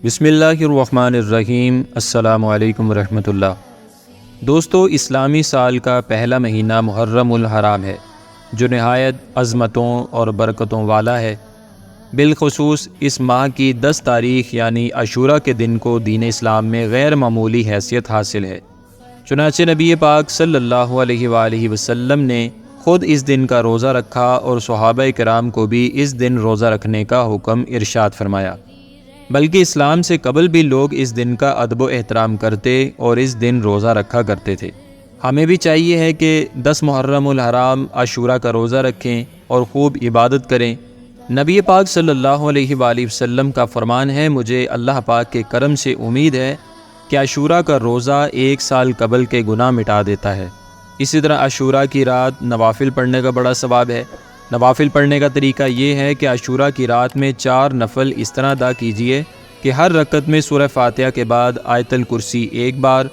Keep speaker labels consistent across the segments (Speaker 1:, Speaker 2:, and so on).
Speaker 1: بسم اللہ الرحمن الرحیم۔ السلام علیکم ورحمۃ اللہ۔ دوستو، اسلامی سال کا پہلا مہینہ محرم الحرام ہے جو نہایت عظمتوں اور برکتوں والا ہے۔ بالخصوص اس ماہ کی 10 تاریخ یعنی عاشوراء کے دن کو دین اسلام میں غیر معمولی حیثیت حاصل ہے۔ چنانچہ نبی پاک صلی اللہ علیہ وآلہ وسلم نے خود اس دن کا روزہ رکھا اور صحابہ کرام کو بھی اس دن روزہ رکھنے کا حکم ارشاد فرمایا۔ بلکہ اسلام سے قبل بھی لوگ اس دن کا ادب و احترام کرتے اور اس دن روزہ رکھا کرتے تھے۔ ہمیں بھی چاہیے ہے کہ 10 محرم الحرام عاشوراء کا روزہ رکھیں اور خوب عبادت کریں۔ نبی پاک صلی اللہ علیہ وآلہ وسلم کا فرمان ہے، مجھے اللہ پاک کے کرم سے امید ہے کہ عاشوراء کا روزہ 1 سال قبل کے گناہ مٹا دیتا ہے۔ اسی طرح عاشوراء کی رات نوافل پڑھنے کا بڑا ثواب ہے۔ نوافل پڑھنے کا طریقہ یہ ہے کہ عاشوراء کی رات میں 4 نفل اس طرح ادا کیجیے کہ ہر رکعت میں سورہ فاتحہ کے بعد آیت الکرسی 1 بار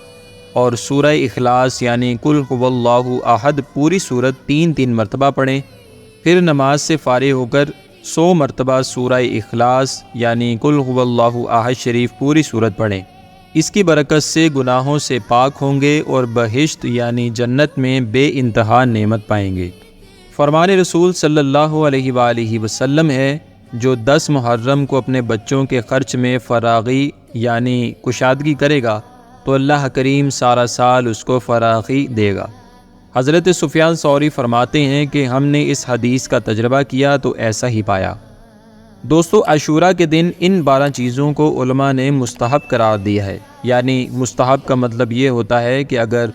Speaker 1: اور سورہ اخلاص یعنی قل هو اللہ احد پوری سورت 3 مرتبہ پڑھیں۔ پھر نماز سے فارغ ہو کر 100 مرتبہ سورہ اخلاص یعنی قل هو اللہ احد شریف پوری سورت پڑھیں۔ اس کی برکت سے گناہوں سے پاک ہوں گے اور بہشت یعنی جنت میں بے انتہا نعمت پائیں گے۔ فرمان رسول صلی اللہ علیہ وآلہ وسلم ہے، جو 10 محرم کو اپنے بچوں کے خرچ میں فراغی یعنی کشادگی کرے گا تو اللہ کریم سارا سال اس کو فراغی دے گا۔ حضرت سفیان ثوری فرماتے ہیں کہ ہم نے اس حدیث کا تجربہ کیا تو ایسا ہی پایا۔ دوستو، عاشوراء کے دن ان 12 چیزوں کو علماء نے مستحب قرار دیا ہے۔ یعنی مستحب کا مطلب یہ ہوتا ہے کہ اگر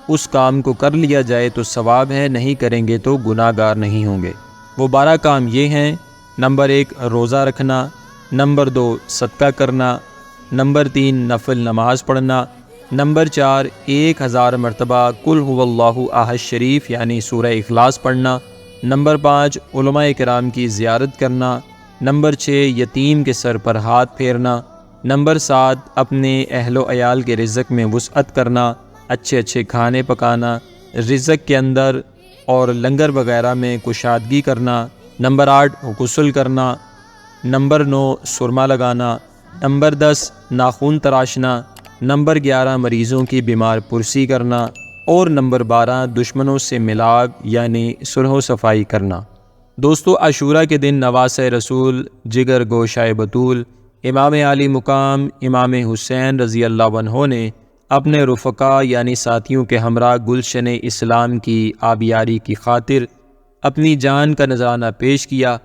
Speaker 1: اس کام کو کر لیا جائے تو ثواب ہے، نہیں کریں گے تو گناہ گار نہیں ہوں گے۔ وہ 12 کام یہ ہیں: نمبر 1 روزہ رکھنا، نمبر 2 صدقہ کرنا، نمبر 3 نفل نماز پڑھنا، نمبر 4 1000 مرتبہ قل هو اللہ احد شریف یعنی سورہ اخلاص پڑھنا، نمبر 5 علماء کرام کی زیارت کرنا، نمبر 6 یتیم کے سر پر ہاتھ پھیرنا، نمبر 7 اپنے اہل و عیال کے رزق میں وسعت کرنا، اچھے کھانے پکانا، رزق کے اندر اور لنگر وغیرہ میں کشادگی کرنا، نمبر 8 غسل کرنا، نمبر 9 سرما لگانا، نمبر 10 ناخن تراشنا، نمبر 11 مریضوں کی بیمار پرسی کرنا اور نمبر 12 دشمنوں سے ملاپ یعنی صلح و صفائی کرنا۔ دوستو، عاشوراء کے دن نواسۂ رسول، جگر گوشۂ بطول، امام عالی مقام امام حسین رضی اللہ عنہ نے اپنے رفقا یعنی ساتھیوں کے ہمراہ گلشن اسلام کی آبیاری کی خاطر اپنی جان کا نذرانہ پیش کیا۔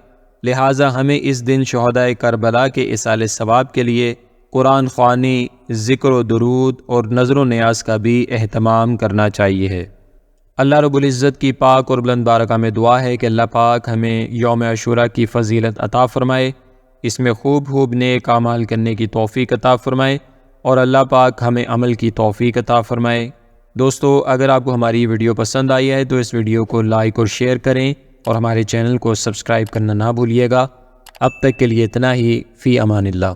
Speaker 1: لہٰذا ہمیں اس دن شہدائے کربلا کے ایصال ثواب کے لیے قرآن خوانی، ذکر و درود اور نظر و نیاز کا بھی اہتمام کرنا چاہیے ہے۔ اللہ رب العزت کی پاک اور بلند بارگاہ میں دعا ہے کہ اللہ پاک ہمیں یوم عاشوراء کی فضیلت عطا فرمائے، اس میں خوب نیک اعمال کرنے کی توفیق عطا فرمائے اور اللہ پاک ہمیں عمل کی توفیق عطا فرمائے۔ دوستو، اگر آپ کو ہماری ویڈیو پسند آئی ہے تو اس ویڈیو کو لائک اور شیئر کریں اور ہمارے چینل کو سبسکرائب کرنا نہ بھولیے گا۔ اب تک کے لیے اتنا ہی، فی امان اللہ۔